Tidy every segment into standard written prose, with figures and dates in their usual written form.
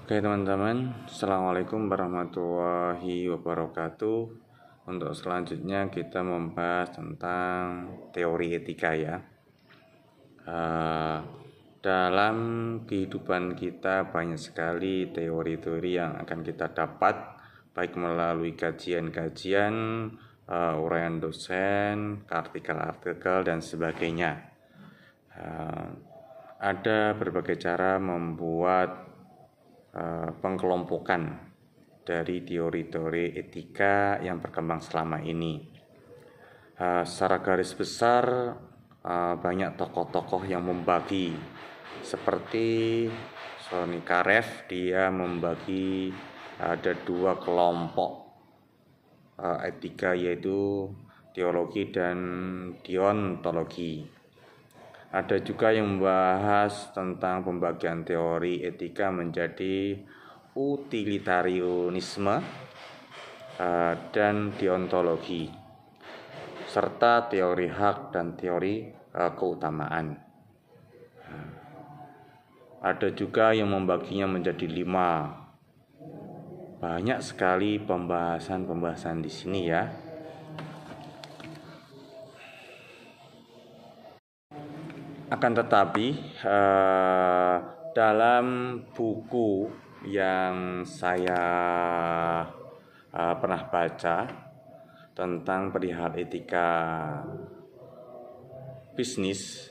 Oke teman-teman, Assalamualaikum warahmatullahi wabarakatuh. Untuk selanjutnya kita membahas tentang teori etika ya. Dalam kehidupan kita banyak sekali teori-teori yang akan kita dapat, baik melalui kajian-kajian, uraian dosen, artikel-artikel dan sebagainya. Ada berbagai cara membuat pengkelompokan dari teori-teori etika yang berkembang selama ini. Secara garis besar banyak tokoh-tokoh yang membagi, seperti Sonny Karev, dia membagi ada dua kelompok etika, yaitu teologi dan deontologi. Ada juga yang membahas tentang pembagian teori etika menjadi utilitarianisme dan deontologi, serta teori hak dan teori keutamaan. Ada juga yang membaginya menjadi 5. Banyak sekali pembahasan di sini ya. Akan tetapi dalam buku yang saya pernah baca tentang perihal etika bisnis,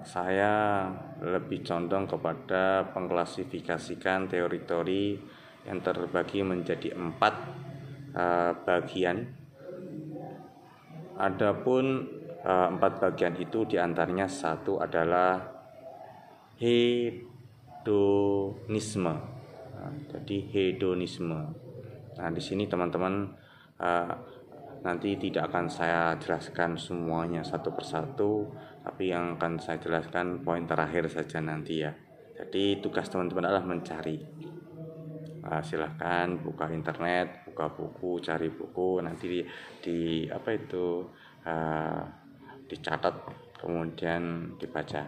saya lebih condong kepada mengklasifikasikan teori-teori yang terbagi menjadi 4 bagian. Adapun 4 bagian itu diantaranya satu adalah hedonisme. Jadi hedonisme. Nah, di sini teman-teman nanti tidak akan saya jelaskan semuanya satu persatu, tapi yang akan saya jelaskan poin terakhir saja nanti ya. Jadi tugas teman-teman adalah mencari. Silahkan buka internet, buka buku, cari buku, nanti dicatat kemudian dibaca.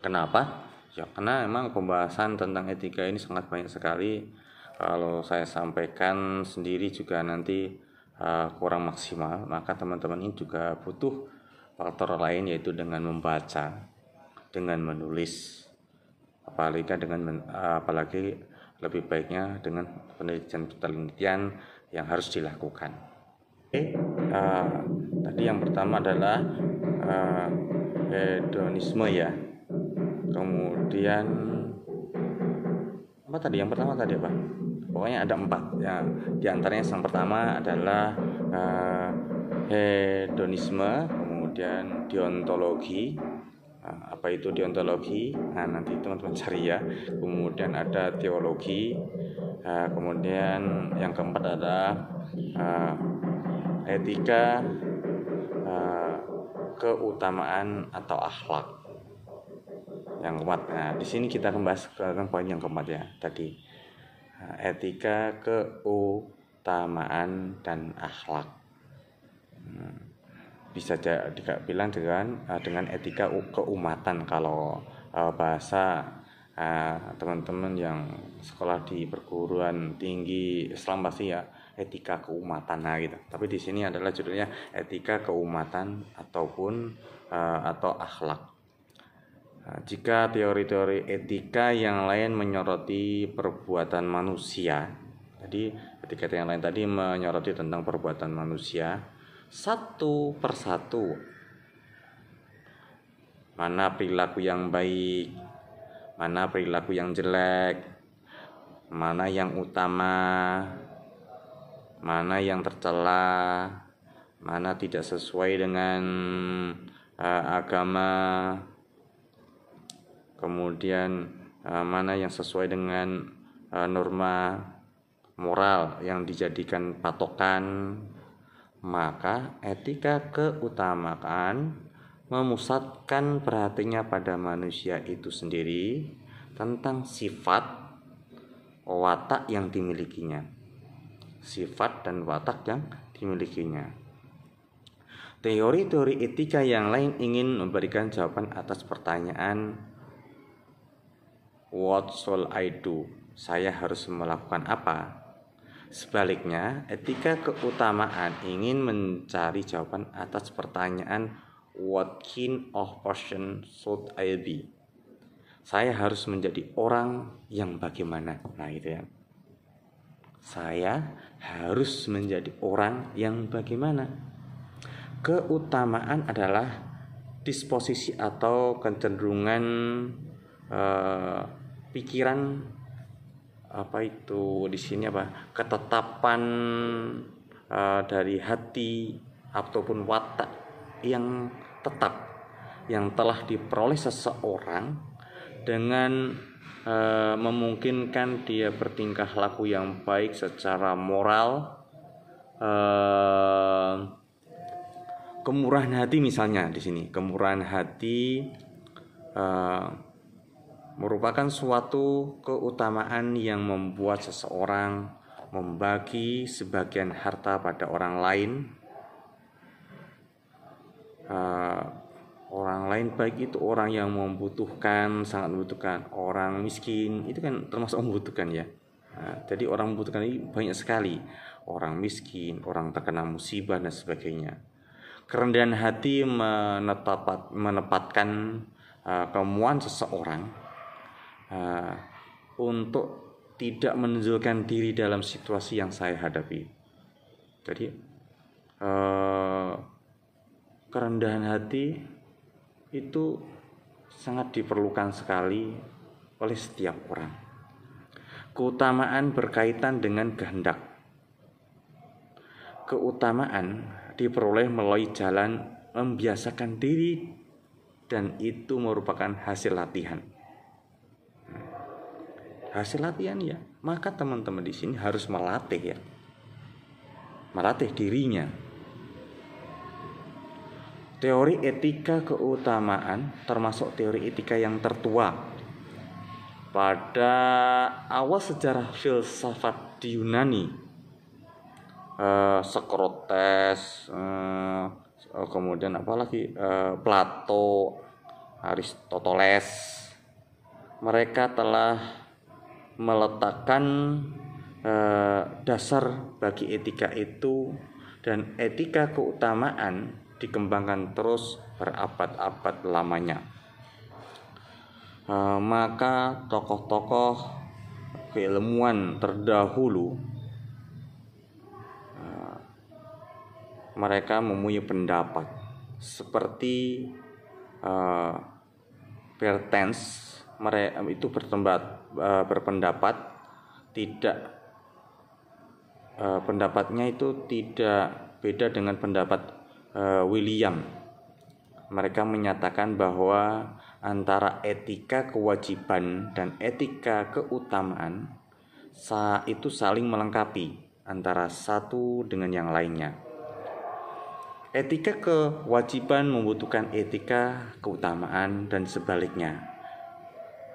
Kenapa? Ya karena memang pembahasan tentang etika ini sangat banyak sekali. Kalau saya sampaikan sendiri juga nanti kurang maksimal, maka teman-teman ini juga butuh faktor lain, yaitu dengan membaca, dengan menulis, apalagi lebih baiknya dengan penelitian yang harus dilakukan. Tadi yang pertama adalah hedonisme ya. Kemudian yang pertama tadi apa? Pokoknya ada 4 ya. Di antaranya yang pertama adalah hedonisme, kemudian deontologi. Apa itu deontologi? Nah, nanti teman-teman cari ya. Kemudian ada teologi. Kemudian yang keempat adalah etika, keutamaan atau akhlak. Yang keempat. Nah, di sini kita akan bahas tentang poin yang keempat ya tadi. Etika, keutamaan dan akhlak. Bisa dibilang dengan etika keumatan kalau bahasa teman-teman yang sekolah di perguruan tinggi Islam pasti ya etika keumatan gitu. Tapi di sini adalah judulnya etika keumatan atau akhlak. Jika teori-teori etika yang lain menyoroti perbuatan manusia, jadi etika yang lain tadi menyoroti tentang perbuatan manusia satu persatu, mana perilaku yang baik, mana perilaku yang jelek, mana yang utama, mana yang tercela, mana tidak sesuai dengan agama, kemudian mana yang sesuai dengan norma moral yang dijadikan patokan. Maka etika keutamaan memusatkan perhatiannya pada manusia itu sendiri tentang sifat watak yang dimilikinya. Teori-teori etika yang lain ingin memberikan jawaban atas pertanyaan What shall I do? Saya harus melakukan apa? Sebaliknya, etika keutamaan ingin mencari jawaban atas pertanyaan what kind of person should I be? Saya harus menjadi orang yang bagaimana? Nah, itu ya. Saya harus menjadi orang yang bagaimana? Keutamaan adalah disposisi atau kecenderungan pikiran, apa itu di sini apa? Ketetapan dari hati ataupun watak yang tetap yang telah diperoleh seseorang dengan memungkinkan dia bertingkah laku yang baik secara moral, kemurahan hati misalnya di sini. Kemurahan hati merupakan suatu keutamaan yang membuat seseorang membagi sebagian harta pada orang lain. Orang lain baik itu orang yang membutuhkan, sangat membutuhkan, orang miskin itu kan termasuk membutuhkan ya. Nah, jadi orang membutuhkan ini banyak sekali, orang miskin, orang terkena musibah dan sebagainya. Kerendahan hati menempatkan kemauan seseorang untuk tidak menunjukkan diri dalam situasi yang saya hadapi. Jadi kerendahan hati itu sangat diperlukan sekali oleh setiap orang. Keutamaan berkaitan dengan kehendak. Keutamaan diperoleh melalui jalan membiasakan diri dan itu merupakan hasil latihan. Hasil latihan ya, maka teman-teman di sini harus melatih ya. Melatih dirinya. Teori etika keutamaan termasuk teori etika yang tertua. Pada awal sejarah filsafat di Yunani, Socrates, kemudian apalagi Plato, Aristoteles, mereka telah meletakkan dasar bagi etika itu, dan etika keutamaan dikembangkan terus berabad-abad lamanya. Maka tokoh-tokoh keilmuan terdahulu mereka mempunyai pendapat seperti Bertens, mereka itu berpendapat tidak pendapatnya itu tidak beda dengan pendapat William. Mereka menyatakan bahwa antara etika kewajiban dan etika keutamaan itu saling melengkapi antara satu dengan yang lainnya. Etika kewajiban membutuhkan etika keutamaan dan sebaliknya.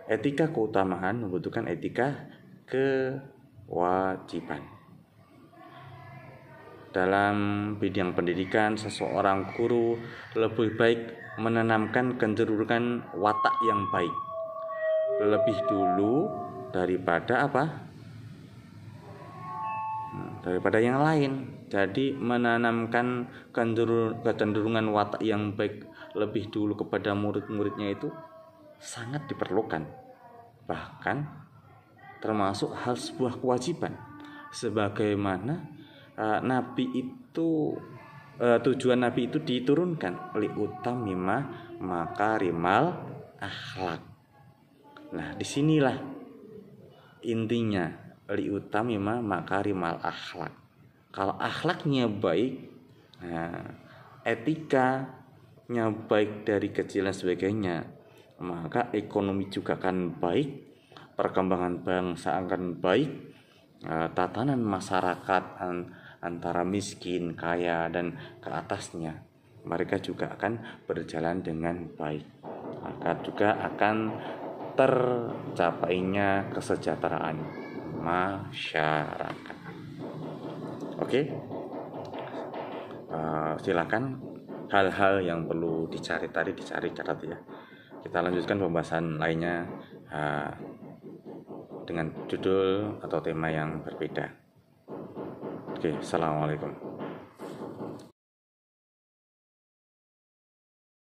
Etika keutamaan membutuhkan etika kewajiban. Dalam bidang pendidikan, seseorang guru lebih baik menanamkan kecenderungan watak yang baik lebih dulu daripada daripada yang lain. Jadi menanamkan kecenderungan watak yang baik lebih dulu kepada murid-muridnya itu sangat diperlukan. Bahkan termasuk hal sebuah kewajiban. Sebagaimana Nabi itu tujuan Nabi itu diturunkan liutamima makarimal akhlak. Nah, disinilah intinya liutamima makarimal akhlak. Kalau akhlaknya baik, etikanya baik dari kecil dan sebagainya, maka ekonomi juga akan baik, perkembangan bangsa akan baik, tatanan masyarakat antara miskin, kaya, dan ke atasnya mereka juga akan berjalan dengan baik. Maka juga akan tercapainya kesejahteraan masyarakat. Oke, silakan hal-hal yang perlu dicari tadi dicari catat ya. Kita lanjutkan pembahasan lainnya dengan judul atau tema yang berbeda. Oke, assalamualaikum.